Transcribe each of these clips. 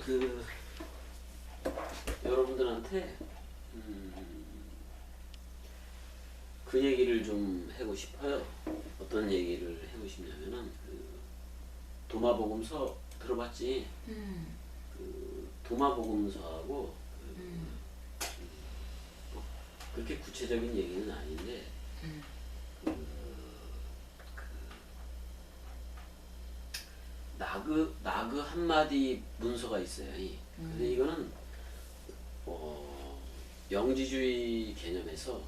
그 여러분들한테 그 얘기를 좀 하고 싶어요. 어떤 얘기를 하고 싶냐면은 도마복음서 들어봤지? 그 도마복음서하고 뭐 그렇게 구체적인 얘기는 아닌데 나그 한마디 문서가 있어요. 근데 이거는 영지주의 개념에서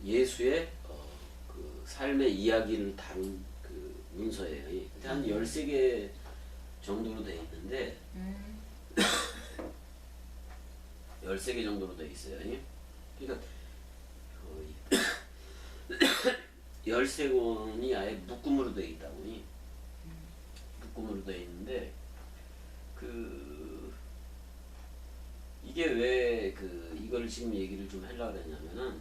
예수의 그 삶의 이야기를 다룬 그 문서예요. 근데 한 13개 정도로 돼 있는데 13개 정도로 돼 있어요. 그러니까 13권이 아예 묶음으로 돼 있다고. 묶음으로 돼 있는데 이게 왜 이걸 지금 얘기를 좀 하려고 그랬냐면은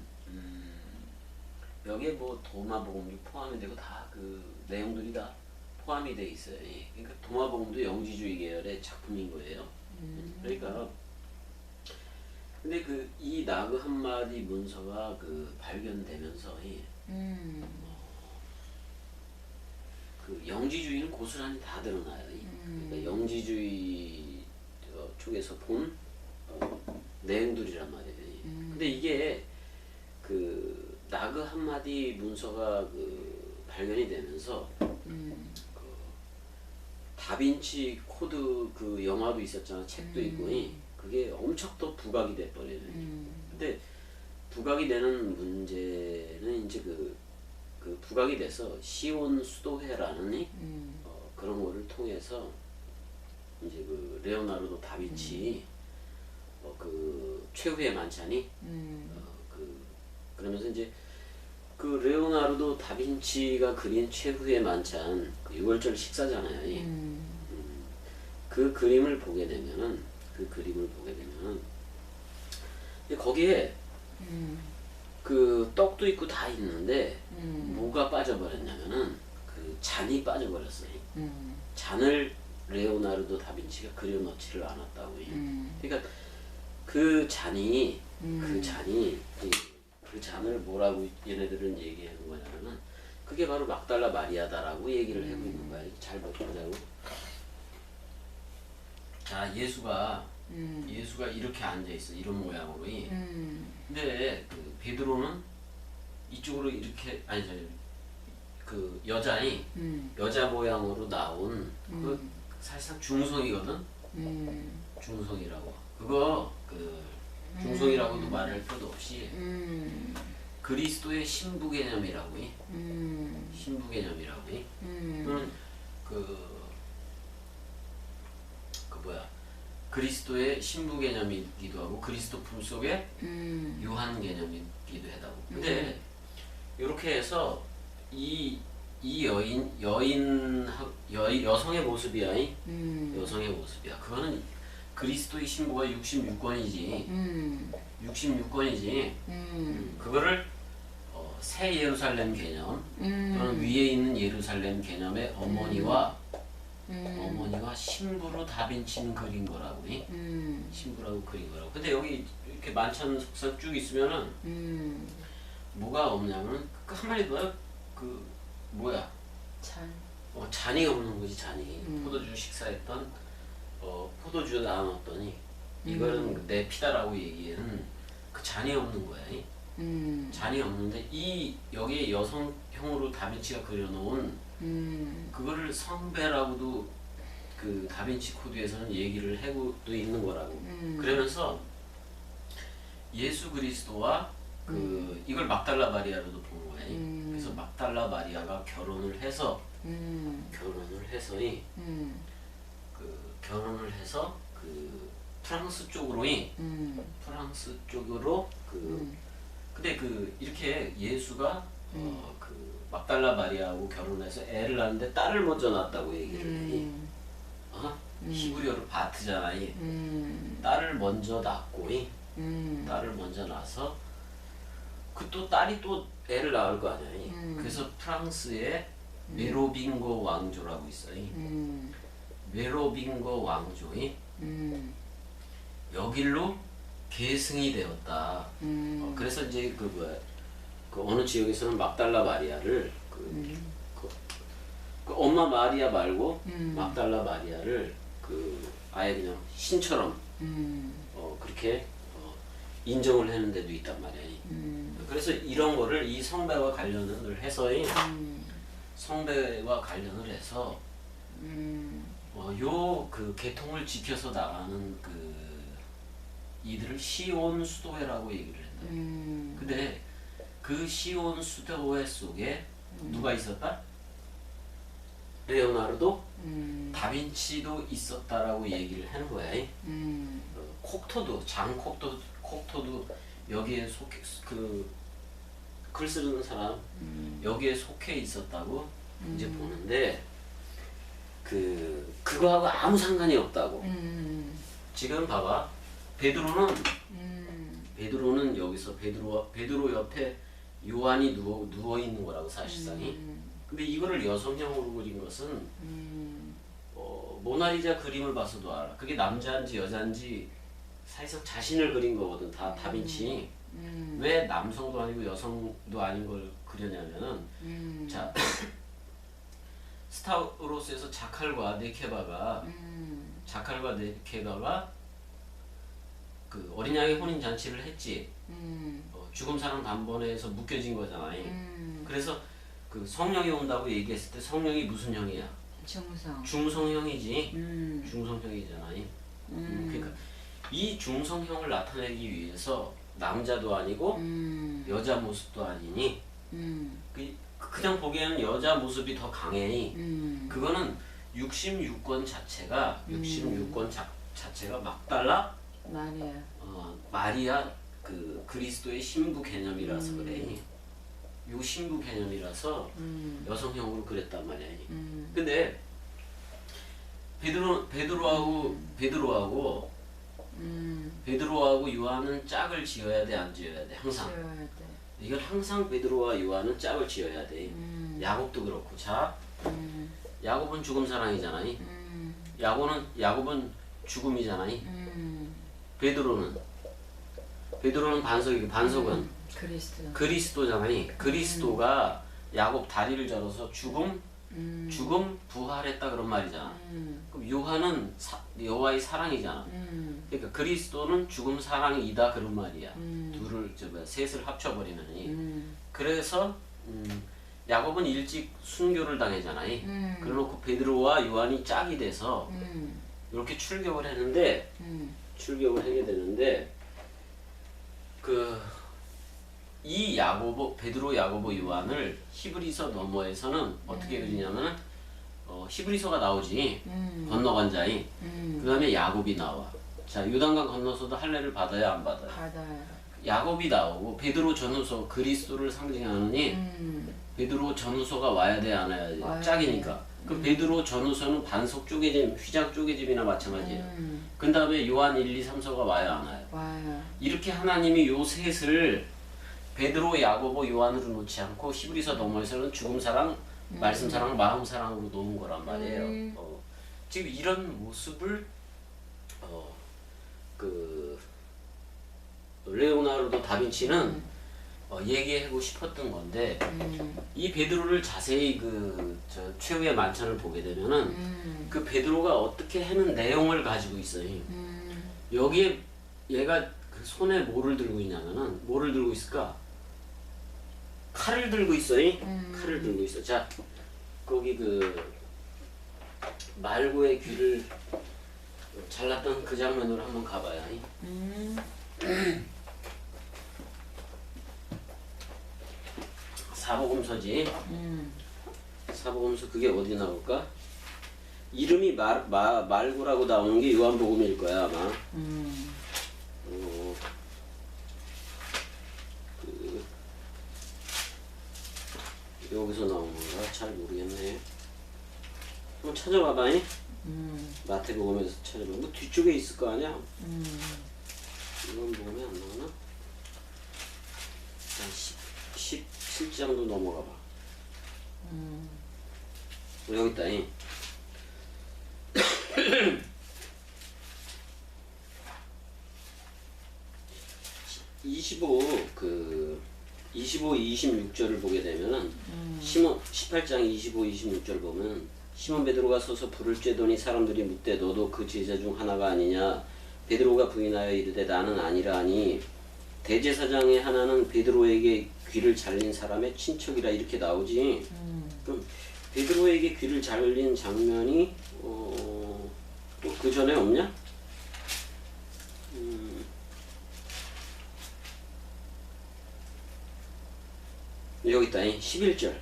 여기에 뭐 도마복음도 포함이 되고 다 그 내용들이 다 포함이 돼 있어요. 그러니까 도마복음도 영지주의 계열의 작품인 거예요. 그러니까 근데 이 나그 한마디 문서가 발견되면서 그 영지주의는 고스란히 다 드러나요. 그러니까 영지주의 쪽에서 본 내용들이란 말이에요. 근데 이게 나그 한마디 문서가 발견이 되면서 다빈치 코드 영화도 있었잖아. 책도 있고 그게 엄청 또 부각이 돼버려요. 근데 부각이 되는 문제는 이제 부각이 돼서 시온 수도회라는 그런 거를 통해서 이제 레오나르도 다빈치 최후의 만찬이 그러면서 이제 레오나르도 다빈치가 그린 최후의 만찬 6월절 식사잖아요. 그 그림을 보게 되면은 거기에 떡도 있고 다 있는데 뭐가 빠져버렸냐면은 잔이 빠져버렸어요. 잔을 레오나르도 다빈치가 그려놓지를 않았다고. 그러니까 그 잔을 뭐라고 얘네들은 얘기하는 거냐면은 그게 바로 막달라 마리아다라고 얘기를 하고 있는 거야. 잘 보자고. 자, 예수가 이렇게 앉아 있어. 이런 모양으로. 근데 베드로는 이쪽으로 이렇게 여자 모양으로 나온 사실상 중성이거든. 중성이라고. 중성이라고도 말할 필요도 없이 그리스도의 신부 개념이라고. 신부 개념이라고. 그는 그리스도의 신부 개념이기도 하고 그리스도 품속의 유한 개념이기도 하다고. 근데 이렇게 해서 이 여성의 모습이야. 여성의 모습이야. 그거는 그리스도의 신부가 66권이지. 66권이지. 그거를 새 예루살렘 개념 또는 위에 있는 예루살렘 개념의 어머니와 신부로 다빈치는 그린 거라고. 신부라고 그린 거라고. 근데 여기 이렇게 만찬 석상 쭉 있으면은 뭐가 없냐면 한마디 더요. 잔이 없는 거지. 잔이 포도주 식사했던 포도주 나눴더니 이거는 내 피다라고 얘기하는 잔이 없는 거야. 잔이 없는데 여기에 여성형으로 다빈치가 그려놓은 그거를 성배라고도 다빈치 코드에서는 얘기를 하고도 있는 거라고. 그러면서 예수 그리스도와 이걸 막달라 마리아로도 본 거야. 그래서 막달라 마리아가 결혼을 해서 프랑스 쪽으로 근데 이렇게 예수가 막달라 마리아하고 결혼해서 애를 낳는데 딸을 먼저 낳았다고 얘기를 해. 히브리어로 바트잖아. 딸을 먼저 낳고 딸을 먼저 낳아서 또 딸이 또 애를 낳을 거 아니야. 그래서 프랑스의 메로빙고 왕조라고 있어요. 메로빙고 왕조이 여길로 계승이 되었다. 그래서 이제 그 뭐야 그 어느 지역에서는 막달라 마리아를 그 엄마 마리아 말고 막달라 마리아를 그 아예 그냥 신처럼 그렇게 인정을 하는 데도 있단 말이야. 그래서 이런 거를 이 성배와 관련을 해서 성배와 관련을 해서 요 그 계통을 지켜서 나가는 그 이들을 시온 수도회라고 얘기를 한다. 근데 그 시온 수도회 속에 누가 있었다? 레오나르도 다빈치도 있었다라고 얘기를 하는 거야. 콕토도 장 콕토도 여기에 속해 글 쓰는 사람 여기에 속해 있었다고 이제 보는데 그거하고 아무 상관이 없다고. 지금 봐봐. 베드로는 여기서 베드로 옆에 요한이 누워 있는 거라고 사실상이. 근데 이거를 여성형으로 그린 것은 모나리자 그림을 봐서도 알아. 그게 남자인지 여자인지 사실상 자신을 그린 거거든. 다 다빈치. 왜 남성도 아니고 여성도 아닌 걸 그려냐면은 자 스타우로스에서 자칼과 네케바가 그 어린 양의 혼인 잔치를 했지. 죽음 사랑 단번에서 묶여진 거잖아. 그래서 그 성령이 온다고 얘기했을 때 성령이 무슨 형이야? 중성형이지. 중성형이잖아. 그러니까 이 중성형을 나타내기 위해서 남자도 아니고 여자 모습도 아니니 그냥 보기에는 여자 모습이 더 강해. 그거는 66권 자체가 막달라 마리아 그 그리스도의 신부 개념이라서 그래. 요 신부 개념이라서 여성형으로 그랬단 말이야. 근데 베드로하고 요한은 짝을 지어야 돼, 안 지어야 돼? 항상. 이건 항상 베드로와 요한은 짝을 지어야 돼. 야곱도 그렇고. 자, 야곱은 죽음 사랑이잖아. 야곱은 죽음이잖아. 베드로는 반석이고 반석은 그리스도잖아. 그리스도가 야곱 다리를 저어서 죽음 부활했다 그런 말이잖아. 그럼 요한은 여호와의 사랑이잖아. 그러니까 그리스도는 죽음 사랑이다 그런 말이야. 셋을 합쳐버리면. 그래서 야곱은 일찍 순교를 당했잖아. 그래놓고 베드로와 요한이 짝이 돼서 이렇게 출격을 했는데 출격을 하게 되는데 이 베드로, 야고보, 요한을 히브리서 너머에서는 어떻게 그리냐면은 히브리서가 나오지. 건너간 자인. 그 다음에 야곱이 나와. 자, 요단강 건너서도 할례를 받아야 안 받아요? 받아요. 야곱이 나오고 베드로 전후서 그리스도를 상징하느니 베드로 전후서가 와야 돼, 안 와야 돼? 짝이니까. 그 베드로 전후서는 반석 쪼개짐, 휘장 쪼개짐이나 마찬가지예요. 그 다음에 요한 1, 2, 3서가 와야 안 와요? 와요. 이렇게 하나님이 요 셋을 베드로, 야고보, 요한으로 놓지 않고 히브리서 너머에서는 죽음 사랑, 말씀 사랑, 마음 사랑으로 놓은 거란 말이에요. 지금 이런 모습을 레오나르도 다빈치는 얘기하고 싶었던 건데 이 베드로를 자세히 최후의 만찬을 보게 되면은 그 베드로가 어떻게 하는 내용을 가지고 있어요. 여기에 얘가 그 손에 뭐를 들고 있냐면은 뭐를 들고 있을까? 칼을 들고 있어요. 칼을 들고 있어. 자, 거기 말고의 귀를 잘랐던 그 장면으로 한번 가봐요. 사복음서지. 사복음서 그게 어디 나올까? 이름이 말고라고 나오는 게 요한복음일 거야 아마. 여기서 나온 건가? 잘 모르겠네. 한번 찾아봐봐. 마태복음에서 찾아봐. 뭐 뒤쪽에 있을 거 아니야? 이건 복음이 안 나오나? 17장도 넘어가 봐. 여기 있다. 26절을 보게 되면은 18장 25, 26절 보면 시몬 베드로가 서서 불을 쬐더니 사람들이 묻되 너도 그 제자 중 하나가 아니냐. 베드로가 부인하여 이르되 나는 아니라 하니 대제사장의 하나는 베드로에게 귀를 잘린 사람의 친척이라 이렇게 나오지. 그럼 베드로에게 귀를 잘린 장면이 또 그 전에 없냐? 여기 있다. 11절.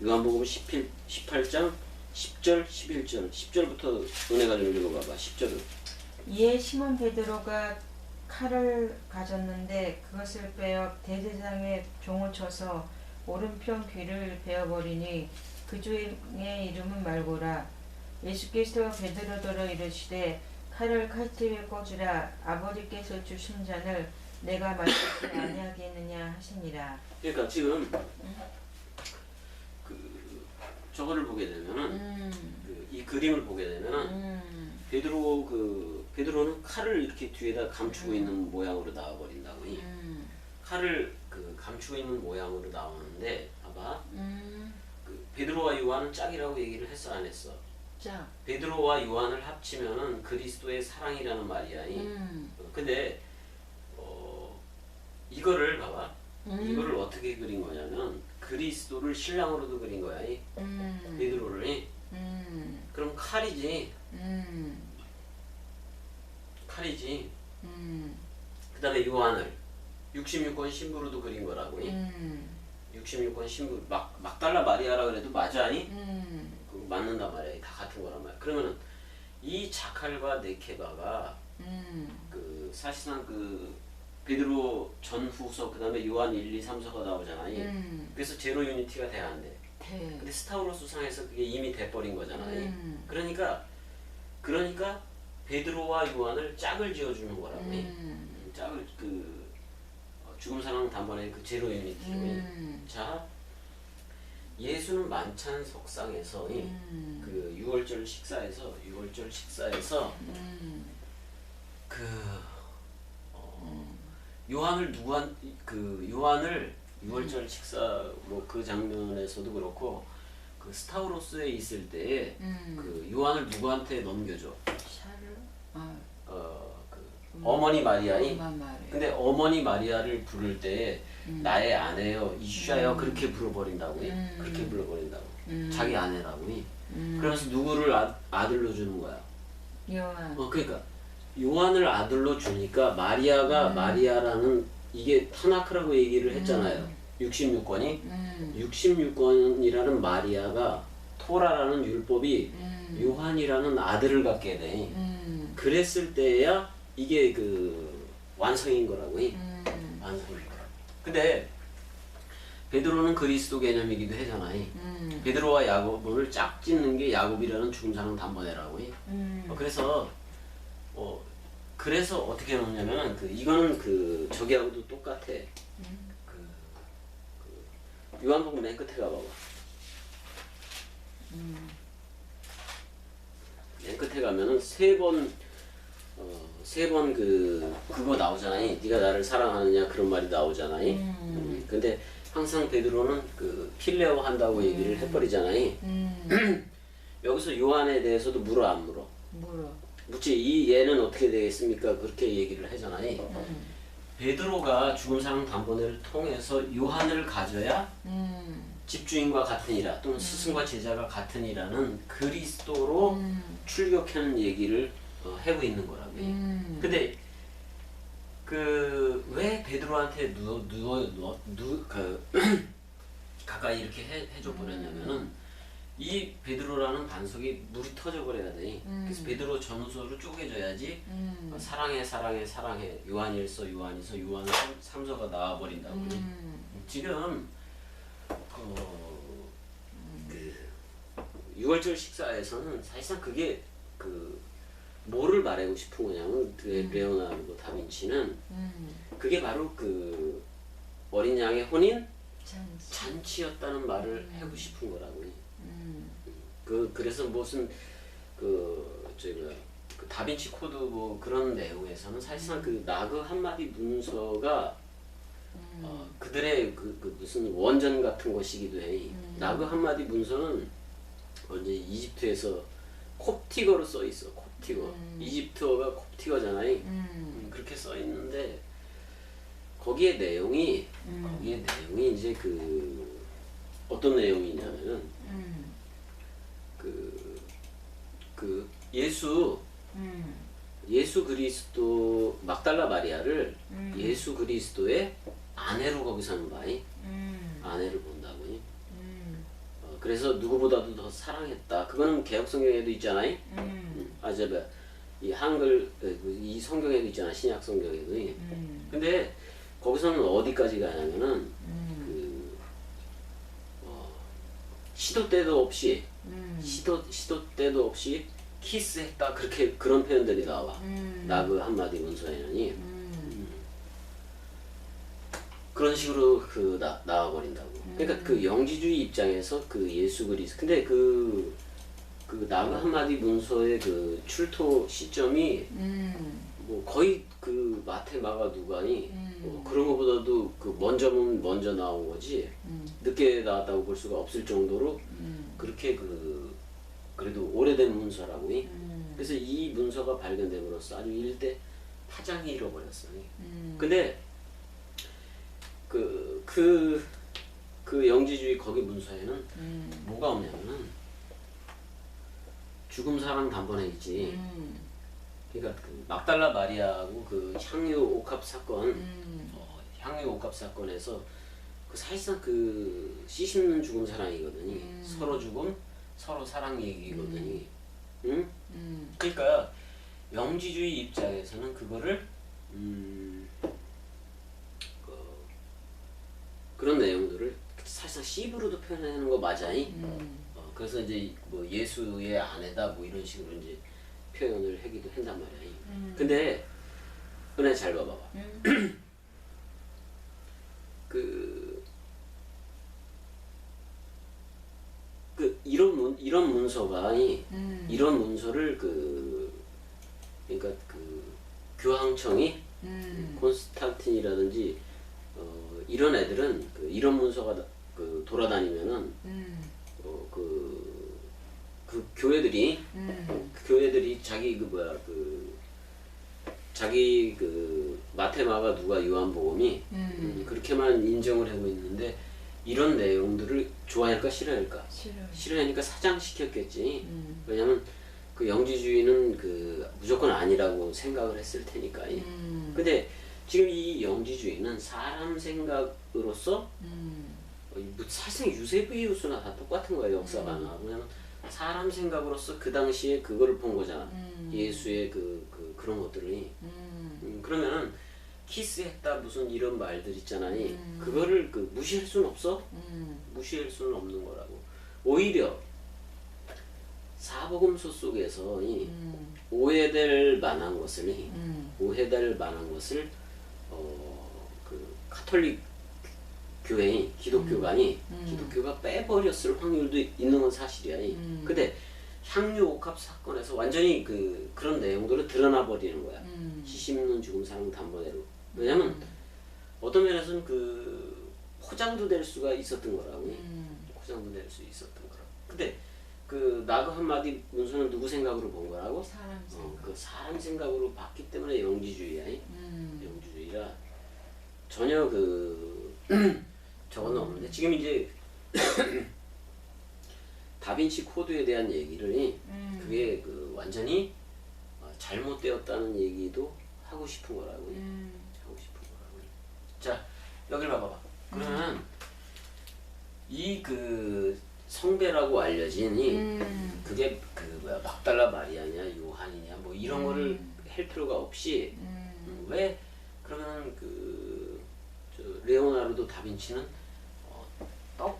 요한복음 18장 10절, 11절. 10절부터 은혜가 좀 읽어봐봐. 10절은. 이에 시몬 베드로가 칼을 가졌는데 그것을 빼어 대제사장의 종을 쳐서 오른편 귀를 베어버리니 그 종의 이름은 말고라. 예수께서 베드로더러 이르시되 칼을 칼집에 꽂으라. 아버지께서 주신 잔을 내가 마시지 아니하겠느냐 하시니라. 그러니까 지금 저거를 보게 되면은 이 그림을 보게 되면은 베드로는 칼을 이렇게 뒤에다 감추고 있는 모양으로 나와버린다고. 칼을 감추고 있는 모양으로 나오는데 봐봐. 베드로와 요한은 짝이라고 얘기를 했어 안 했어? 짝. 베드로와 요한을 합치면은 그리스도의 사랑이라는 말이야. 근데 이거를 봐봐. 이거를 어떻게 그린 거냐면 그리스도를 신랑으로도 그린 거야. 베드로를. 그럼 칼이지. 칼이지. 그 다음에 요한을 66권 신부로도 그린 거라고. 66권 신부 막달라 마리아라 그래도 맞아. 그거 맞는단 말이야. 다 같은 거란 말이야. 그러면은 이 자칼과 네케바가 사실상 베드로 전후서 그 다음에 요한 1, 2, 3서가 나오잖아. 그래서 제로 유니티가 돼야 안 돼. 근데 스타우로스 상에서 그게 이미 돼버린 거잖아. 그러니까 베드로와 요한을 짝을 지어주는 거라고. 짝을 죽음 사랑 단번에 그 제로 유니티로. 자, 예수는 만찬 석상에서 그 6월절 식사에서 요한을 요한을 6월절 식사 그 장면에서도 그렇고 그 스타우로스에 있을 때 요한을 누구한테 넘겨줘? 어머니 마리아이. 근데 어머니 마리아를 부를 때 나의 아내여 이슈아여 그렇게 불러버린다고. 그렇게 불러버린다고. 자기 아내라고. 그러면서 누구를 아들로 주는 거야? 요한. 그러니까 요한을 아들로 주니까 마리아가 마리아라는 이게 타나크라고 얘기를 했잖아요. 66권이 66권이라는 마리아가 토라라는 율법이 요한이라는 아들을 갖게 돼. 그랬을 때야 이게 완성인 거라고. 완성인 거라고. 근데 베드로는 그리스도 개념이기도 하잖아. 베드로와 야고보를 짝 짓는 게 야곱이라는 중상 단번에라고. 그래서 어떻게 놓냐면 이거는 저기하고도 똑같아. 요한복음 맨 끝에 가봐봐. 맨 끝에 가면은 세 번 그거 나오잖아. 네가 나를 사랑하느냐 그런 말이 나오잖아. 근데 항상 베드로는 필레오 한다고 얘기를 해버리잖아. 여기서 요한에 대해서도 물어 안 물어? 물어. 묻지. 이 얘는 어떻게 되겠습니까? 그렇게 얘기를 하잖아. 베드로가 죽음 사랑 단번에를 통해서 요한을 가져야 집주인과 같으니라 또는 스승과 제자가 같으니라는 그리스도로 출격하는 얘기를 하고 있는 거라고. 근데 왜 베드로한테 가까이 이렇게 해줘 버렸냐면은 이 베드로라는 반석이 물이 터져 버려야 돼. 그래서 베드로 전후서로 쪼개져야지 사랑해 사랑해 사랑해 요한일서 요한이서 요한 3서가 나와 버린다고. 지금 6월절 식사에서는 사실상 그게 뭐를 말하고 싶은 거냐면 레오나르도 다빈치는 그게 바로 어린 양의 혼인 잔치였다는 말을 하고 싶은 거라고. 그래서 무슨 그 다빈치 코드 뭐 그런 내용에서는 사실상 그 나그 한마디 문서가 그들의 그 무슨 원전 같은 것이기도 해. 나그 한마디 문서는 언제 이집트에서 콥티거로 써 있어. 콥티거. 이집트어가 콥티거잖아요. 그렇게 써 있는데 거기에 내용이 이제 그 어떤 내용이냐면은 그 예수 그리스도 막달라 마리아를 예수 그리스도의 아내로 거기서 하는 바이 아내를 본다고. 그래서 누구보다도 더 사랑했다. 그거는 개혁 성경에도 있잖아요. 이 한글 이 성경에도 있잖아. 신약 성경에도. 근데 거기서는 어디까지 가냐면은 시도 때도 없이 시도 때도 없이 키스했다. 그런 표현들이 나와. 나그 한마디 문서에는 그런 식으로 나와 버린다고. 그러니까 그 영지주의 입장에서 그 예수 그리스도. 근데 그 나그 한마디 문서의 그 출토 시점이 뭐 거의 그 마태 마가 누가니 그런 것보다도 그 먼저 나온 거지 늦게 나왔다고 볼 수가 없을 정도로 그렇게 그래도 오래된 문서라고. 그래서 이 문서가 발견됨으로써 아주 일대 파장이 일어버렸어요. 근데 그 영지주의 거기 문서에는 뭐가 없냐면은 죽음 사랑 단번에 있지. 그러니까 그 막달라 마리아하고 그 향유 옥합 사건에서 그 사실상 그 씨 씹는 죽음 사랑이거든요. 서로 죽음, 서로 사랑 얘기거든요. 그러니까 영지주의 입장에서는 그거를 그런 내용들을 사실상 씨브로도 표현하는 거 맞아요. 그래서 이제 뭐 예수의 아내다 뭐 이런 식으로 이제 표현을 하기도 한단 말이야. 근데 은혜 잘 봐봐. 이런 문서가 이런 문서를 그러니까 그 교황청이 콘스탄틴이라든지 이런 애들은 이런 문서가 돌아다니면은 그 교회들이 자기 마테마가 누가 요한복음이 그렇게만 인정을 하고 있는데 이런 내용들을 좋아할까 싫어할까? 싫어하니까 사장시켰겠지. 왜냐면 그 영지주의는 무조건 아니라고 생각을 했을 테니까. 근데 지금 이 영지주의는 사람 생각으로서 사실상 유세비우스나 다 똑같은 거예요. 역사가. 왜냐면 사람 생각으로서 그 당시에 그거를 본 거잖아. 예수의 그런 것들이. 그러면은 키스했다 무슨 이런 말들 있잖아요. 그거를 무시할 수는 없어. 무시할 수는 없는 거라고. 오히려 사복음서 속에서 오해될 만한 것을 카톨릭 교회 기독교가 빼버렸을 확률도 있는 건 사실이야. 근데 향유 옥합 사건에서 완전히 그런 내용들을 드러나 버리는 거야. 씨 씹는 죽음 사랑 단번에로. 왜냐면 어떤 면에서는 포장도 될 수가 있었던 거라고. 포장도 될 수 있었던 거라고. 근데 나그 한마디 문서는 누구 생각으로 본 거라고? 사람 생각. 사람 생각으로 봤기 때문에 영지주의야. 영지주의라 전혀 저거는 없는데 지금 이제 다빈치 코드에 대한 얘기를 그게 완전히 잘못되었다는 얘기도 하고 싶은 거라고. 자, 여기를 봐봐. 그러면 이 성배라고 알려진 그게 막달라 마리아냐 요한이냐 뭐 이런 거를 할 필요가 없이 왜 그러면 레오나르도 다빈치는 떡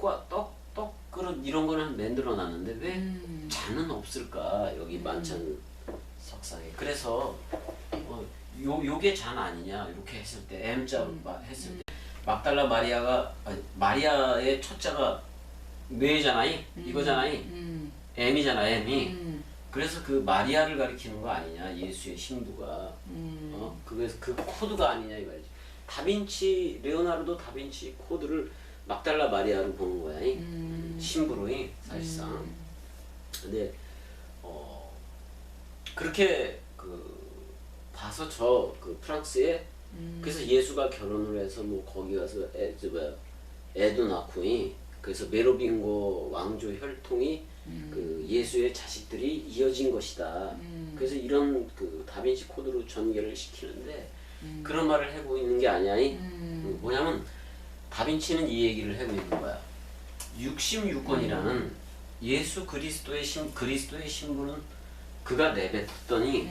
그릇 이런 거는 만들어 놨는데 왜 잔은 없을까 여기 만찬 석상에. 그래서 요게 잔 아니냐 이렇게 했을 때 M자로 했을 때 막달라 마리아의 첫자가 뇌잖아요. 이거잖아요. M이잖아, M이. 그래서 그 마리아를 가리키는 거 아니냐, 예수의 신부가. 그래서 그 코드가 아니냐 이 말이지. 다빈치, 레오나르도 다빈치 코드를 막달라 마리아로 보는 거야. 신부로 사실상. 근데 그렇게 봐서 그 프랑스에 그래서 예수가 결혼을 해서 뭐 거기 가서 애도 낳고 그래서 메로빙고 왕조 혈통이 그 예수의 자식들이 이어진 것이다. 그래서 이런 그 다빈치 코드로 전개를 시키는데 그런 말을 하고 있는 게 아니야. 뭐냐면 다빈치는 이 얘기를 하고 있는 거야. 66권이라는 예수 그리스도의 신부는 그가 내뱉었더니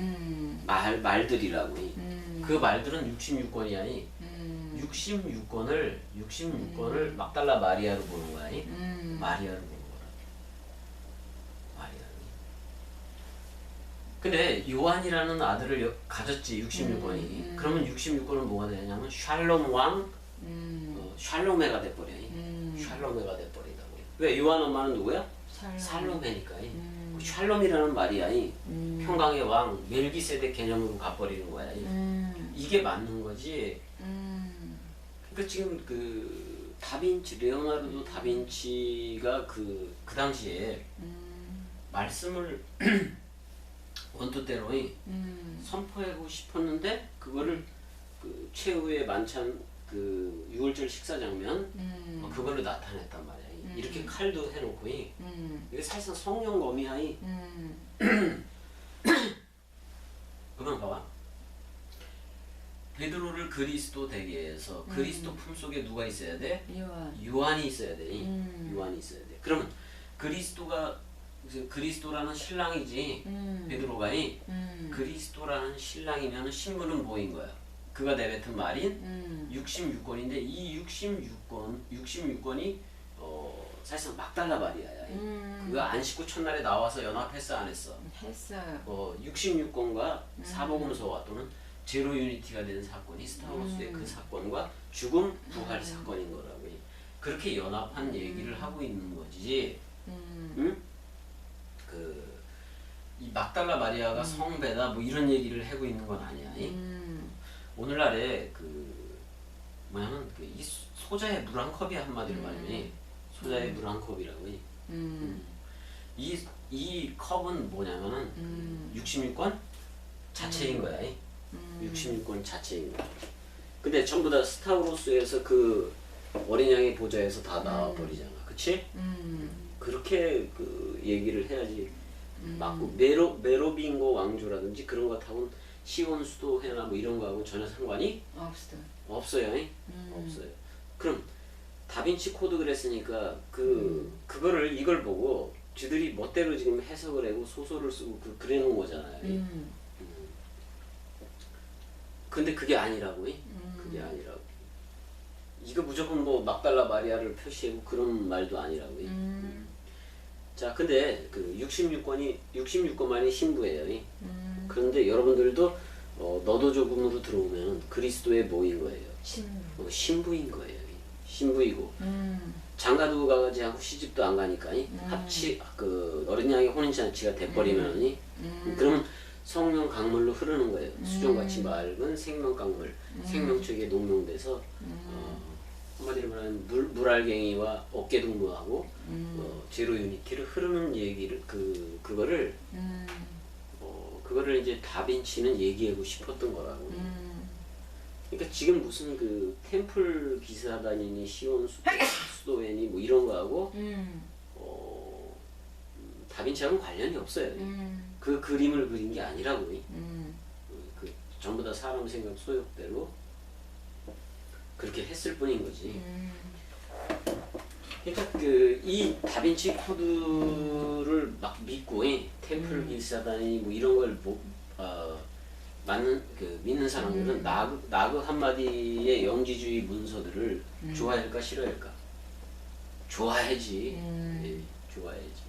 말들이라고. 그 말들은 66권이야. 66권을 막달라 마리아로 보는 거야. 마리아로 보는 거라. 마리아. 근데 요한이라는 아들을 가졌지 66권이. 그러면 66권은 뭐가 되냐면 샬롬 왕, 샬롬에가 돼버려. 샬롬에가 돼버린다고. 왜 요한 엄마는 누구야? 살로메니까. 샬롬이라는 말이야. 평강의 왕 멜기세덱 개념으로 가버리는 거야. 이게 맞는 거지. 그러니까 지금 그 다빈치, 레오나르도 다빈치가 그 당시에 말씀을 원토대로 선포하고 싶었는데 그거를 그 최후의 만찬 그 6월절 식사 장면 그걸로 나타냈단 말이야. 이렇게 칼도 해놓고 이게 사실상 성령 검이하이. 그만 봐봐. 베드로를 그리스도 되게 해서 그리스도 품속에 누가 있어야 돼? 요한이 있어야 돼. 요한이 있어야 돼. 그러면 그리스도라는 신랑이지. 베드로가 그리스도라는 신랑이면 신부는 뭐인 거야? 그가 내뱉은 말인 66권인데 이 66권이 사실상 막달라 마리아야. 그거 안 씻고 첫날에 나와서 연합했어 안 했어? 했어요. 66권과 사복음서와 또는 제로 유니티가 된 사건이 스타워스의 그 사건과 죽음 부활 사건인 거라고. 그렇게 연합한 얘기를 하고 있는 거지. 응? 이 막달라 마리아가 성배다 뭐 이런 얘기를 하고 있는 건 아니야. 오늘날에 뭐냐면 이 소자의 물 한 컵이 한마디로 말하면 소자의 물 한 컵이라고. 이 컵은 뭐냐면은 66권 자체인 거야. 66권 자체인 거야. 근데 전부 다 스타우로스에서 그 어린 양의 보좌에서 다 나와 버리잖아. 그치? 그렇게 그 얘기를 해야지. 맞고 메로빙고 왕조라든지 그런 것하고는 시온 수도회나 뭐 이런 거하고 전혀 상관이 없어요. 없어요. 그럼 다빈치 코드 그랬으니까 그거를 이걸 보고 쥐들이 멋대로 지금 해석을 하고 소설을 쓰고 그래놓은 거잖아요. 근데 그게 아니라고. 그게 아니라고. 이거 무조건 뭐 막달라 마리아를 표시하고 그런 말도 아니라고. 자, 근데 그 66권만이 신부예요. 그런데 여러분들도 너도 조금으로 들어오면 그리스도의 뭐인 거예요? 신부인 거예요. 신부이고 장가도 가지 않고 시집도 안 가니까 그 어린 양의 혼인잔치가 돼버리면 그러면 성령 강물로 흐르는 거예요. 수정같이 맑은 생명 강물, 생명책에 농명돼서 한마디로 말하면 물알갱이와 어깨동무하고 제로 유니티를 흐르는 얘기를 그거를 이제 다빈치는 얘기하고 싶었던 거라고. 그러니까 지금 무슨 그 템플 기사단이니 시온 수도회니 뭐 이런 거하고 다빈치하고는 관련이 없어요. 그 그림을 그린 게 아니라고. 그 전부 다 사람 생각 소욕대로 그렇게 했을 뿐인 거지. 그러니까 이 다빈치 코드를 막 믿고 템플 기사단이 뭐 이런 걸 믿는 사람들은 나그 한마디의 영지주의 문서들을 좋아할까 싫어할까? 좋아해지. 예, 좋아해지.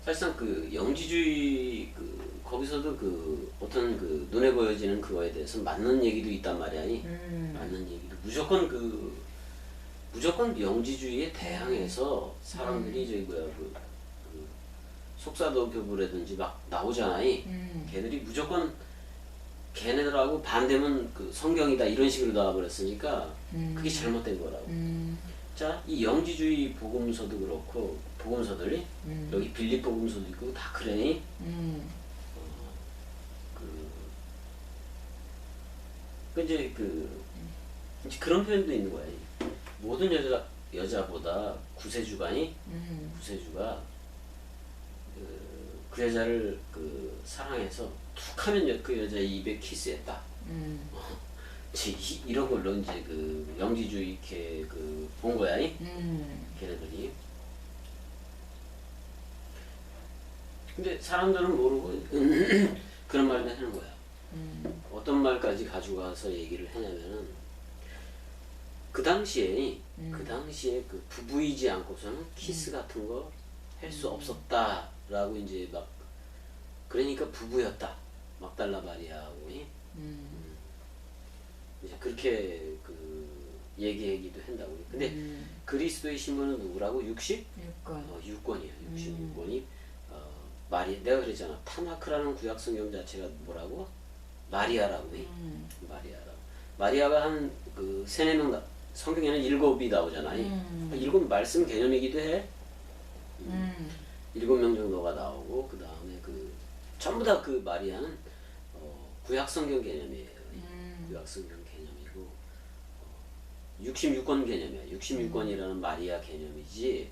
사실상 그 영지주의 거기서도 그 어떤 그 눈에 보여지는 그거에 대해서 맞는 얘기도 있단 말이야. 맞는 얘기도 무조건 명지주의에 대항해서 사람들이 저기 뭐야 그 속사도 교부라든지 막 나오잖아. 걔들이 무조건 걔네들하고 반대면 그 성경이다 이런 식으로 나와버렸으니까 그게 잘못된 거라고. 자, 이 영지주의 복음서도 그렇고 복음서들이 여기 빌립 복음서도 있고 다 그래. 이제 이제 그런 표현도 있는 거야. 모든 여자보다 구세주가 그 여자를 그 사랑해서 툭하면 그 여자 입에 키스했다. 이런 걸로 이제 그 영지주의 이렇게 본 거야. 걔네들이. 근데 사람들은 모르고 그런 말만 하는 거야. 어떤 말까지 가지고 와서 얘기를 하냐면은 그 당시에 그 부부이지 않고서는 키스 같은 거 할 수 없었다라고 이제 막 그러니까 부부였다 막달라 마리아하고 이제 그렇게 얘기하기도 한다고. 근데 그리스도의 신부는 누구라고? 6권이야. 66권이 마리아. 내가 그랬잖아. 타나크라는 구약 성경 자체가 뭐라고? 마리아라고. 마리아가 한 그 3-4명 성경에는 7이 나오잖아. 7 말씀 개념이기도 해. 7명 정도가 나오고 그 다음에 전부 다 그 마리아는 구약 성경 개념이에요. 구약 성경 개념이고 66권 개념이야. 66권이라는 마리아 개념이지.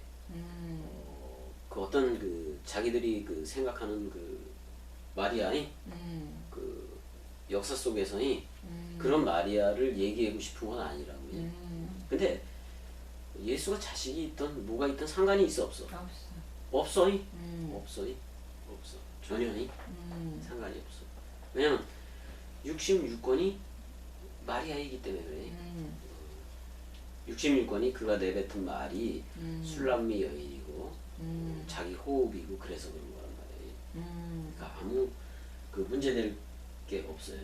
그 어떤 자기들이 생각하는 마리아의 역사 속에서의 그런 마리아를 얘기하고 싶은 건 아니라고요. 근데 예수가 자식이 있던 뭐가 있던 상관이 있어 없어? 없어. 없어. 전혀 상관이 없어. 왜냐면 66권이 마리아이기 때문에 그래. 66권이 그가 내뱉은 말이 술람미 여인이고 자기 호흡이고 그래서 그런 거란 말이에요. 그러니까 아무 문제될 게 없어요.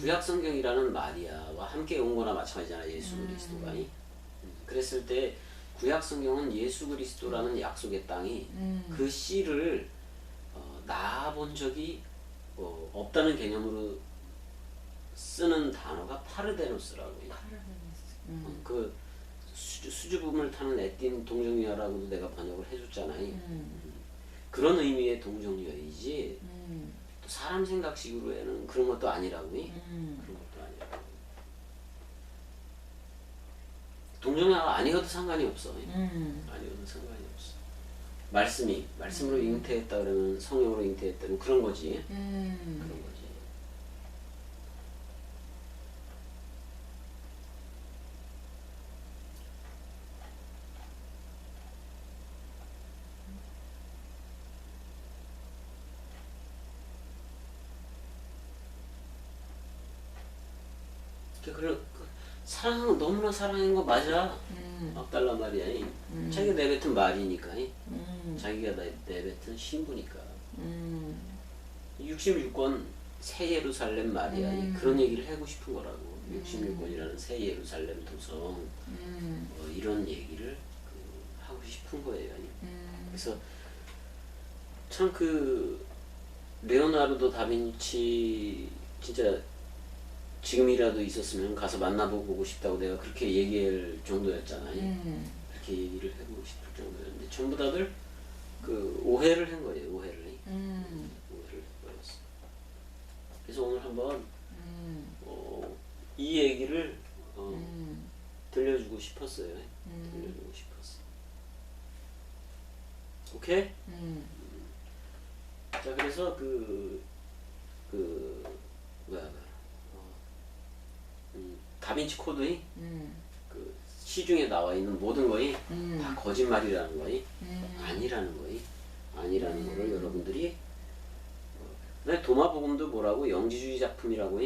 구약 성경이라는 마리아와 함께 온 거나 마찬가지잖아. 예수 그리스도가. 그랬을 때 구약 성경은 예수 그리스도라는 약속의 땅이 그 씨를 낳아본 적이 없다는 개념으로 쓰는 단어가 파르데노스라고. 그 수줍음을 타는 에틴 동정녀라고도 내가 번역을 해줬잖아요. 그런 의미의 동정녀이지 또 사람 생각식으로는 그런 것도 아니라고. 그런 것도 아니라고. 동정녀가 아니어도 상관이 없어. 아니어도 상관이 없어. 말씀으로 잉태했다 그러면 성령으로 잉태했다 그러면 그런 거지. 그런 거지. 너무나 사랑한 거 맞아. 막달라 마리아. 자기가 내뱉은 말이니까. 자기가 내뱉은 신부니까. 66권 새 예루살렘 마리아. 그런 얘기를 하고 싶은 거라고. 66권이라는 새 예루살렘 도성. 이런 얘기를 하고 싶은 거예요. 그래서 참 레오나르도 다빈치 진짜 지금이라도 있었으면 가서 만나보고 싶다고 내가 그렇게 얘기할 정도였잖아요. 그렇게 얘기를 해보고 싶을 정도였는데 전부 다들 오해를 한 거예요. 오해를 해버렸어. 그래서 오늘 한번 이 얘기를 들려주고 싶었어요. 들려주고 싶었어. 오케이? 자, 그래서 다빈치 코드의 시중에 나와 있는 모든 거이 다 거짓말이라는 거이 아니라는 거이 아니라는 거를 여러분들이 도마복음도 뭐라고 영지주의 작품이라고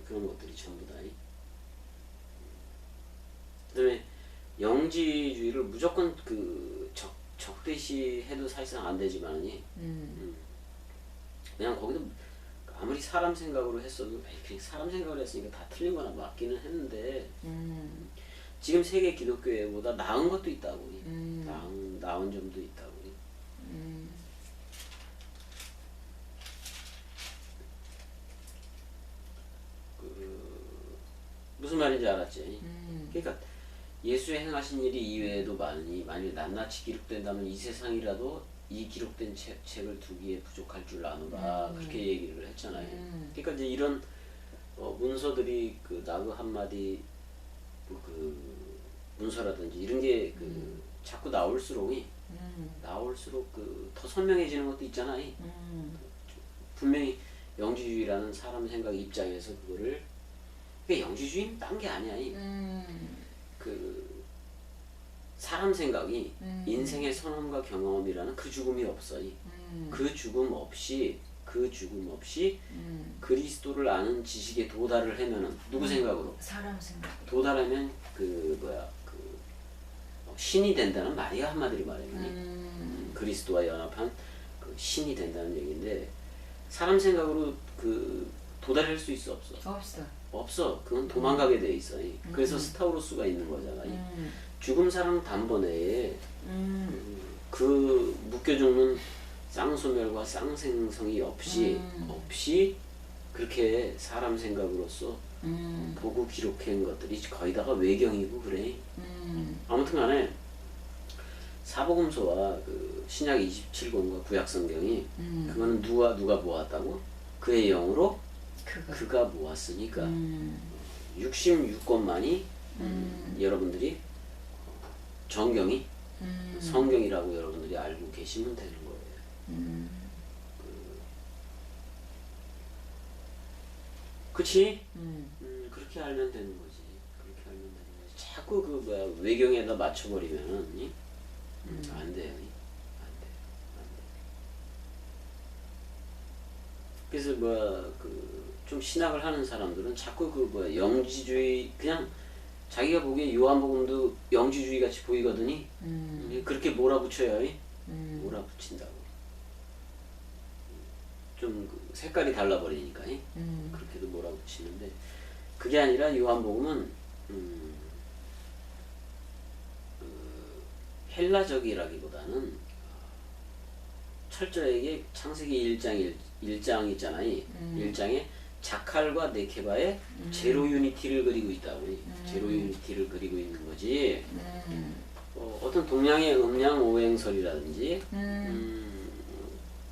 그런 것들이 전부 다. 그다음에 영지주의를 무조건 적대시해도 사실상 안 되지만이 그냥 거기도 아무리 사람 생각으로 했어도 그냥 사람 생각으로 했으니까 다 틀린 거나 맞기는 했는데 지금 세계 기독교회보다 나은 것도 있다고 나은 점도 있다고 무슨 말인지 알았지? 그러니까 예수의 행하신 일이 이외에도 많으니 만일 낱낱이 기록된다면 이 세상이라도 이 기록된 책을 두기에 부족할 줄 아노라 그렇게 얘기를 했잖아요. 그러니까 이제 이런 문서들이 그 나그 한마디 그 문서라든지 이런 게 그 자꾸 나올수록 그 더 선명해지는 것도 있잖아요. 분명히 영지주의라는 사람 생각 입장에서 그거를 그러니까 영지주의는 딴 게 아니야. 그 사람 생각이 인생의 선험과 경험이라는 그 죽음이 없어. 그 죽음 없이 그리스도를 아는 지식에 도달을 하면은 누구 생각으로? 사람 생각. 도달하면 그 신이 된다는 말이야 한마디로 말하면 그리스도와 연합한 그 신이 된다는 얘기인데 사람 생각으로 그 도달할 수 있어 없어? 없어. 그건 도망가게 돼 있어. 그래서 스타우로스가 있는 거잖아. 죽음 사랑 단번에 그 묶여 죽는 쌍소멸과 쌍생성이 없이 그렇게 사람 생각으로서 보고 기록한 것들이 거의 다가 외경이고 그래. 아무튼 간에 사복음서와 그 신약 27권과 구약 성경이 그거는 누가 모았다고? 그의 영으로 그가 모았으니까 66권만이 여러분들이 정경이 성경이라고 여러분들이 알고 계시면 되는 거예요. 그치? 그렇게 알면 되는 거지. 그렇게 알면 되는 거지. 자꾸 그 외경에다 맞춰버리면은 안 돼요. 안 돼. 그래서 좀 신학을 하는 사람들은 자꾸 영지주의 그냥 자기가 보기에 요한복음도 영지주의 같이 보이거든요. 그렇게 몰아붙여요. 몰아붙인다고. 좀 색깔이 달라버리니까 그렇게도 몰아붙이는데 그게 아니라 요한복음은 헬라적이라기보다는 철저하게 창세기 1장 있잖아요. 1장에 자칼과 네케바의 제로 유니티를 그리고 있다고. 제로 유니티를 그리고 있는 거지. 어떤 동양의 음양 오행설이라든지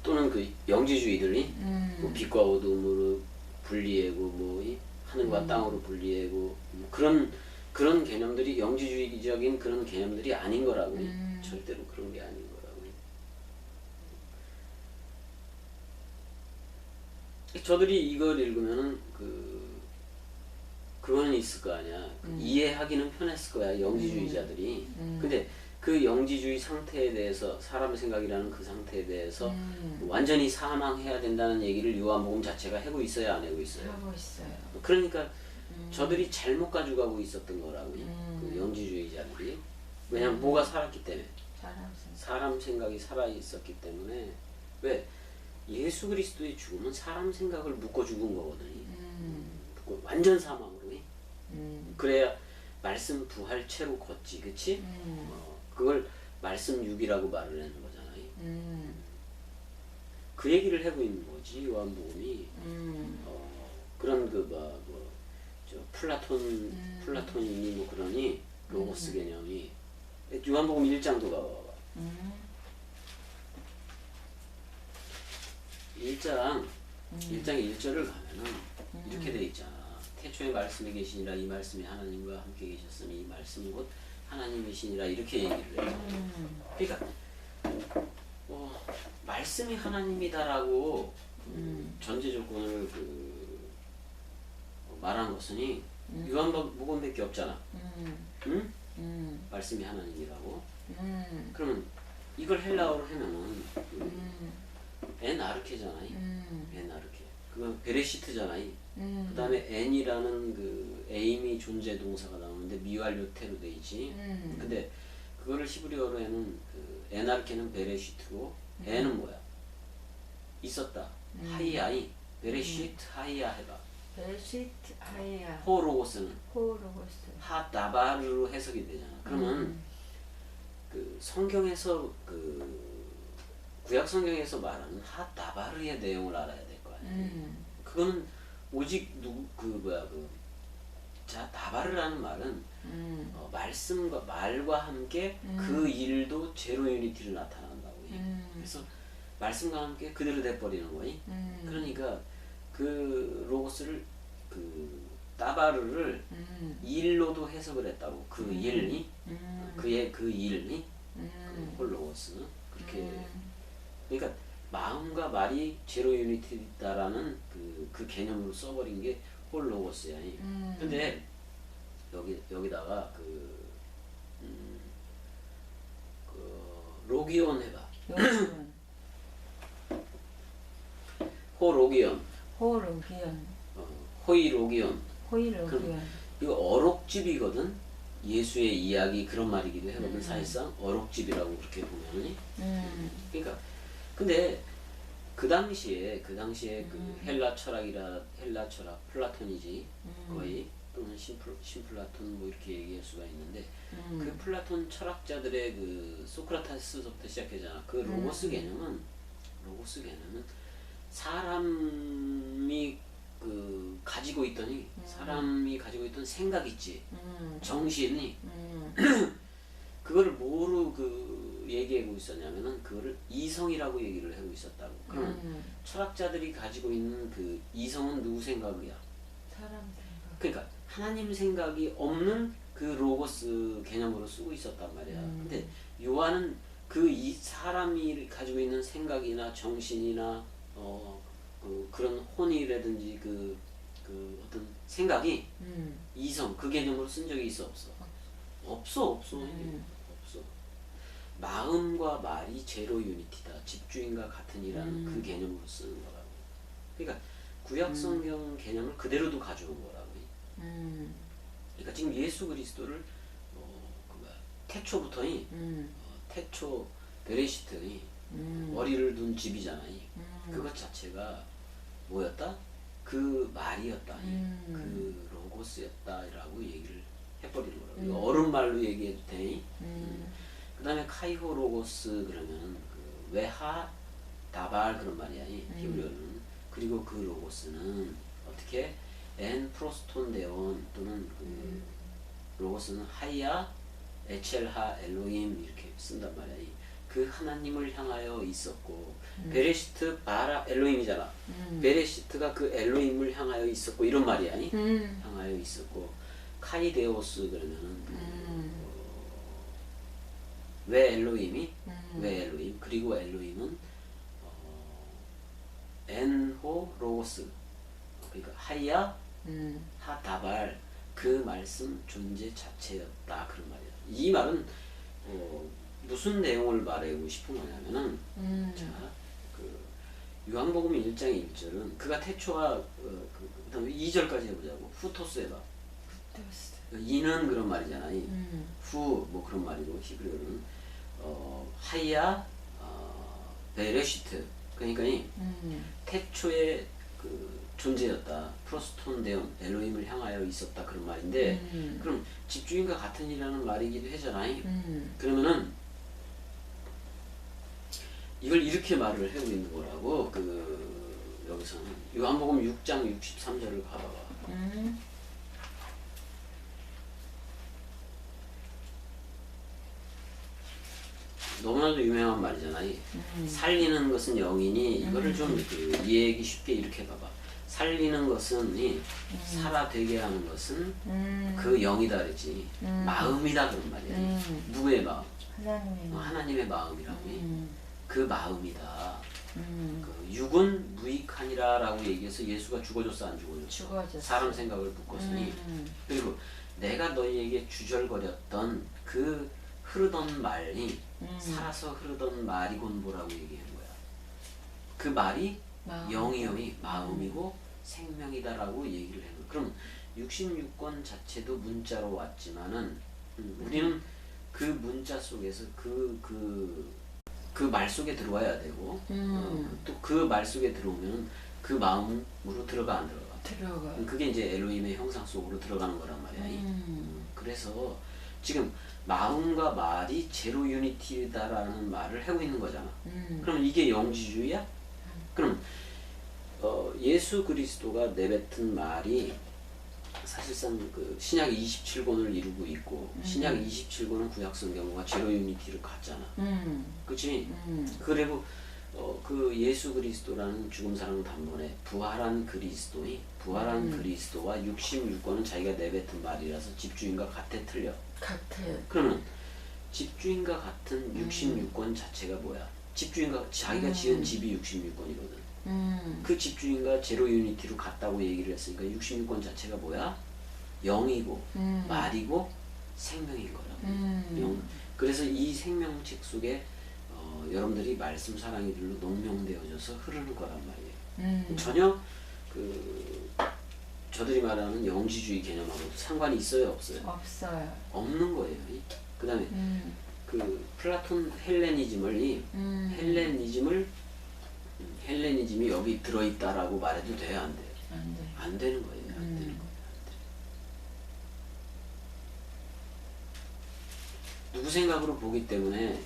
또는 그 영지주의들이 뭐 빛과 어둠으로 분리하고 하늘과 땅으로 분리하고 그런 개념들이 영지주의적인 그런 개념들이 아닌 거라고. 절대로 그런 게 아닌 거라고. 저들이 이걸 읽으면은 그거는 있을 거 아니야. 이해하기는 편했을 거야 영지주의자들이. 근데 그 영지주의 상태에 대해서 사람 생각이라는 그 상태에 대해서 완전히 사망해야 된다는 얘기를 요한복음 자체가 하고 있어야 안 하고 있어요? 하고 있어요. 그러니까 저들이 잘못 가져가고 있었던 거라고. 그 영지주의자들이. 왜냐면 뭐가 살았기 때문에. 사람 생각이 살아 있었기 때문에. 왜? 예수 그리스도의 죽음은 사람 생각을 묶어 죽은 거거든요. 완전 사망으로. 그래야 말씀 부활체로 걷지, 그치? 그걸 말씀 6이라고 말을 하는 거잖아요. 그 얘기를 하고 있는 거지 요한복음이. 그런 플라톤이니 뭐 그러니 로고스 개념이 요한복음 1장도 가봐봐. 1장 1절을 가면은 이렇게 돼 있잖아. 태초에 말씀이 계시니라 이 말씀이 하나님과 함께 계셨으니 이 말씀은 곧 하나님이시니라 이렇게 얘기를 해요. 그러니까 말씀이 하나님이다라고 전제 조건을 말한 것은 요한복음밖에 없잖아. 응? 말씀이 하나님이라고. 그러면 이걸 헬라어로 하면은 에나르케잖아요. 에나르케. 그건 베레시트잖아요. 그 다음에 n이라는 그 에임이 존재 동사가 나오는데 미완료태로 돼 있지. 근데 그거를 히브리어로에는 그 에나르케는 베레시트고 n은 뭐야? 있었다. 하이아이 베레시트 하이아 해봐. 베레시트 하야 호로고스는 호로고스. 하다바르로 해석이 되잖아. 그러면 그 성경에서 그 구약 성경에서 말하는 하다바르의 내용을 알아야 될 거 아니야. 그거는 오직 누구 그 뭐야 자 다바르라는 말은 말씀과 말과 함께 그 일도 제로 유니티를 나타난다고. 그래서 말씀과 함께 그대로 돼버리는 거니. 그러니까 그 로고스를 그 다바르를 일로도 해석을 했다고. 그 일이 그의 그 일이 그 홀로고스 그렇게. 그러니까 마음과 말이 제로 유니티다라는 그 개념으로 써버린 게 홀로고스야. 근데 여기다가 그 로기온 해봐. 요즘은 호로기온, 호로기온 호이로기온. 호이로기온. 이거 어록집이거든. 예수의 이야기 그런 말이기도 해거든. 사실상 어록집이라고 그렇게 보면은. 그러니까 근데 그 당시에 그 헬라 철학 플라톤이지 거의, 또는 신플라톤 뭐 이렇게 얘기할 수가 있는데 그 플라톤 철학자들의 그 소크라테스부터 시작하잖아. 그 로고스 개념은 사람이 그 가지고 있던 생각 있지, 정신이 그거를 뭐로 그 얘기하고 있었냐면은 그거를 이성이라고 얘기를 하고 있었다고. 그러면 철학자들이 가지고 있는 그 이성은 누구 생각이야? 사람 생각. 그러니까 하나님 생각이 없는 그 로고스 개념으로 쓰고 있었단 말이야. 근데 요한은 이 사람이 가지고 있는 생각이나 정신이나 그런 혼이라든지 그 어떤 생각이 이성 그 개념으로 쓴 적이 있어 없어? 없어. 마음과 말이 제로 유니티다. 집주인과 같으니라는 그 개념으로 쓰는 거라고. 그러니까 구약 성경 개념을 그대로도 가져온 거라고. 그러니까 지금 예수 그리스도를 태초부터 태초 베레시트니 머리를 둔 집이잖아요. 그것 자체가 뭐였다? 그 말이었다. 그 로고스였다라고 얘기를 해버리는 거라고. 이거 어른말로 얘기해도 되니? 그 다음에 카이호 로고스 그러면 그 외하 다발 그런 말이야. 히브리어는. 그리고 그 로고스는 어떻게 엔 프로스톤데온 또는 그 로고스는 하이야 에첼하 엘로임 이렇게 쓴단 말이야. 그 하나님을 향하여 있었고 베레시트 바라 엘로임이잖아. 베레시트가 그 엘로임을 향하여 있었고 이런 말이야. 향하여 있었고 카이데오스 그러면은 왜 엘로임이? 왜 엘로임? 그리고 엘로임은 엔호 로고스 그러니까 하야 하다발 그 말씀 존재 자체였다 그런 말이야. 이 말은 무슨 내용을 말하고 싶은 거냐면은 자, 그 요한복음 1장 1절은 그가 태초와 그다음에 2절까지 해보자고. 후토스 해봐. 이는 그런 말이잖아. 후 뭐 그런 말이고 히브리어는 하야 베레시트 그러니까 태초에 그 존재였다. 프로스톤데온 엘로힘을 향하여 있었다 그런 말인데 그럼 집주인과 같은 이라는 말이기도 하잖아. 그러면은 이걸 이렇게 말을 하고 있는 거라고. 그 여기서는 요한복음 6장 63절을 가봐봐. 너무나도 유명한 말이잖아요. 살리는 것은 영이니 이거를 좀 이해하기 쉽게 이렇게 봐봐. 살리는 것은 살아 되게 하는 것은 그 영이다 그랬지. 마음이다 그런 말이야. 누구의 마음? 하나님의 마음이라고. 그 마음이다. 그 육은 무익하니라라고 얘기해서 예수가 죽어줬어 안 죽어줬어? 죽어줬어. 사람 생각을 붙였으니. 그리고 내가 너희에게 주절거렸던 그 흐르던 말이 살아서 흐르던 말이곤 뭐라고 얘기한 거야. 그 말이 영이 마음이고 생명이다라고 얘기를 해요. 그럼 66권 자체도 문자로 왔지만은 우리는 그 문자 속에서 그 말 속에 들어와야 되고 또 그 말 속에 들어오면 그 마음으로 들어가 안 들어가. 들어가. 그게 이제 엘로힘의 형상 속으로 들어가는 거란 말이야. 그래서 지금 마음과 말이 제로 유니티다라는 말을 하고 있는 거잖아. 그럼 이게 영지주의야? 그럼 예수 그리스도가 내뱉은 말이 사실상 그 신약 27권을 이루고 있고 신약 27권은 구약 성경과 제로 유니티를 갖잖아. 그치? 그리고 그 예수 그리스도라는 죽음 사랑 단번에 부활한 그리스도와 66권은 자기가 내뱉은 말이라서 집주인과 같아 틀려. 같아. 그러면 집주인과 같은 66권 자체가 뭐야? 집주인과 자기가 지은 집이 66권이거든. 그 집주인과 제로 유니티로 같다고 얘기를 했으니까 66권 자체가 뭐야? 영이고 말이고 생명인 거라고. 그래서 이 생명책 속에 여러분들이 말씀 사랑이들로 농명되어져서 흐르는 거란 말이에요. 전혀 저들이 말하는 영지주의 개념하고 상관이 있어요, 없어요? 없어요. 없는 거예요. 그 다음에 그 플라톤 헬레니즘이 여기 들어있다라고 말해도 돼요, 안 돼요? 안 돼. 안 되는 거예요, 안 되는 거예요. 누구 생각으로 보기 때문에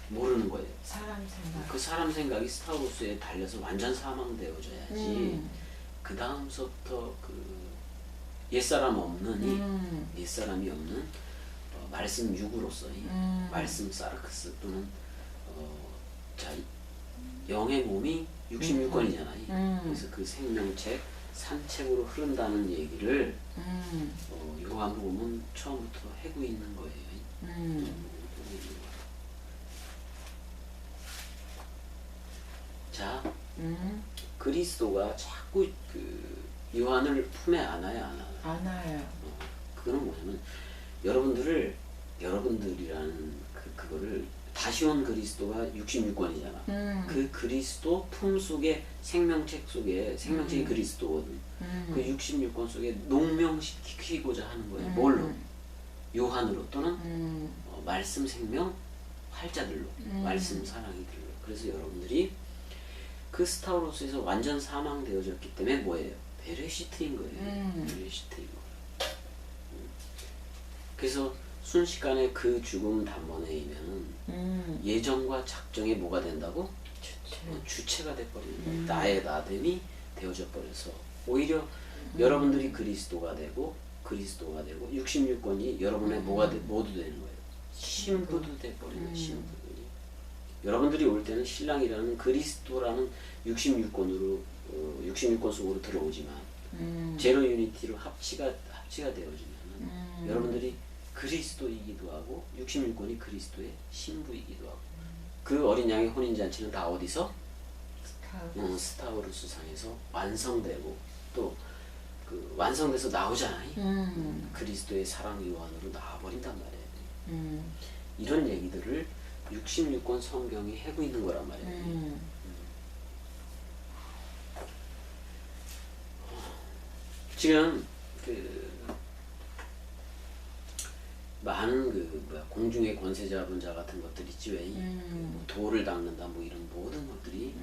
모르는 거예요. 사람 생각. 그 사람 생각이 스타우로스에 달려서 완전 사망되어져야지. 그 다음서부터 옛사람이 없는 말씀 육으로서 말씀 사르크스 또는 영의 몸이 66권이잖아요. 그래서 그 생명책 산책으로 흐른다는 얘기를 요한복음은 처음부터 하고 있는 거예요. 자, 그리스도가 자꾸 요한을 품에 안아야 안 안아요? 안아요. 그거는 뭐냐면 여러분들이라는 그거를 다시 온 그리스도가 66권이잖아. 그 그리스도 품 속에 생명책이 그리스도거든. 그 66권 속에 농명시키고자 하는 거예요. 뭘로? 요한으로 또는 말씀 생명 활자들로 말씀 사랑이들로. 그래서 여러분들이 그 스타우로스에서 완전 사망되어졌기 때문에 뭐예요? 베레시트인 거예요. 베레시트인 거예요. 그래서 순식간에 그 죽음 단번에이면 예정과 작정에 뭐가 된다고? 주체가 돼버리는 거예요. 나의 나됨이 되어져 버려서 오히려 여러분들이 그리스도가 되고 66권이 여러분의 뭐도 되는 거예요. 신부도 돼버리는 신부. 여러분들이 올 때는 신랑이라는 그리스도라는 66권 속으로 들어오지만 제로 유니티로 합치가 되어지면 여러분들이 그리스도이기도 하고 66권이 그리스도의 신부이기도 하고 그 어린 양의 혼인잔치는 다 어디서? 스타우루스 상에서 완성되고 또 완성돼서 나오잖아요. 그리스도의 사랑 요한으로 나와버린단 말이에요. 이런 얘기들을 66권 성경이 하고 있는 거란 말이에요. 지금 많은 공중의 권세 잡은 자 같은 것들 있지 왜? 뭐 돌을 닦는다 뭐 이런 모든 것들이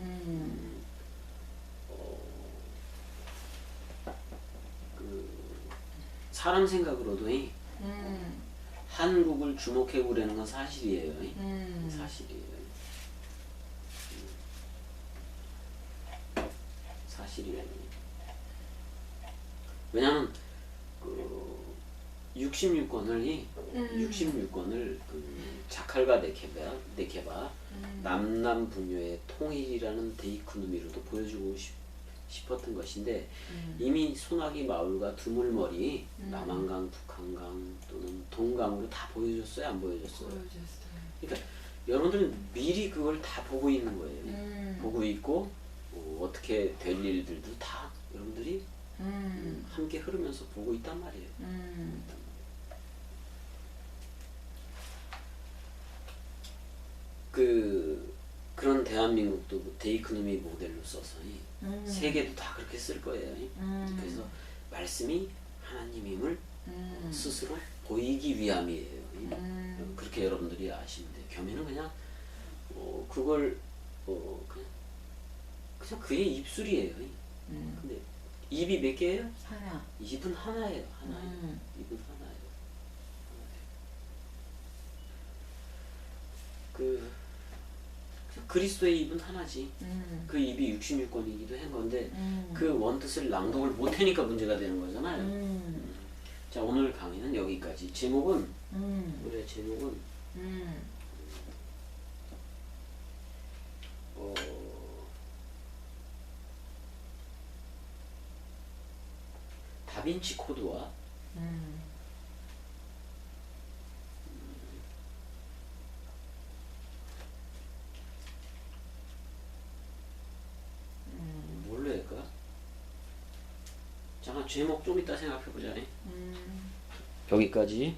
사람 생각으로도 한국을 주목해 보려는 건 사실이에요. 사실이에요. 사실이에요. 왜냐하면 66권을 자칼과 네케바 남남북녀의 통일이라는 데이코노미로도 보여주고 싶었던 것인데 이미 소나기 마을과 두물머리 남한강, 북한강 또는 동강으로 다 보여줬어요? 안 보여줬어요? 그러니까 여러분들은 미리 그걸 다 보고 있는 거예요. 보고 있고 어떻게 될 일들도 다 여러분들이 함께 흐르면서 보고 있단 말이에요. 그런 지금은 대한민국도 그 데이크노미 모델로 써서 세계도 다 그렇게 쓸 거예요. 그래서 말씀이 하나님임을 스스로 보이기 위함이에요. 그렇게 여러분들이 아시면 돼요. 교회는 그냥 그걸 그냥 그의 입술이에요. 근데 입이 몇 개예요? 하나. 입은 하나예요. 하나예요. 입은 하나예요. 그 그리스도의 입은 하나지. 그 입이 66권이기도 한 건데 그 원뜻을 낭독을 못하니까 문제가 되는 거잖아요. 자, 오늘 강의는 여기까지. 제목은 우리의 제목은 다빈치 코드와 뭘로 할까? 잠깐 제목 좀 이따 생각해보자. 여기까지.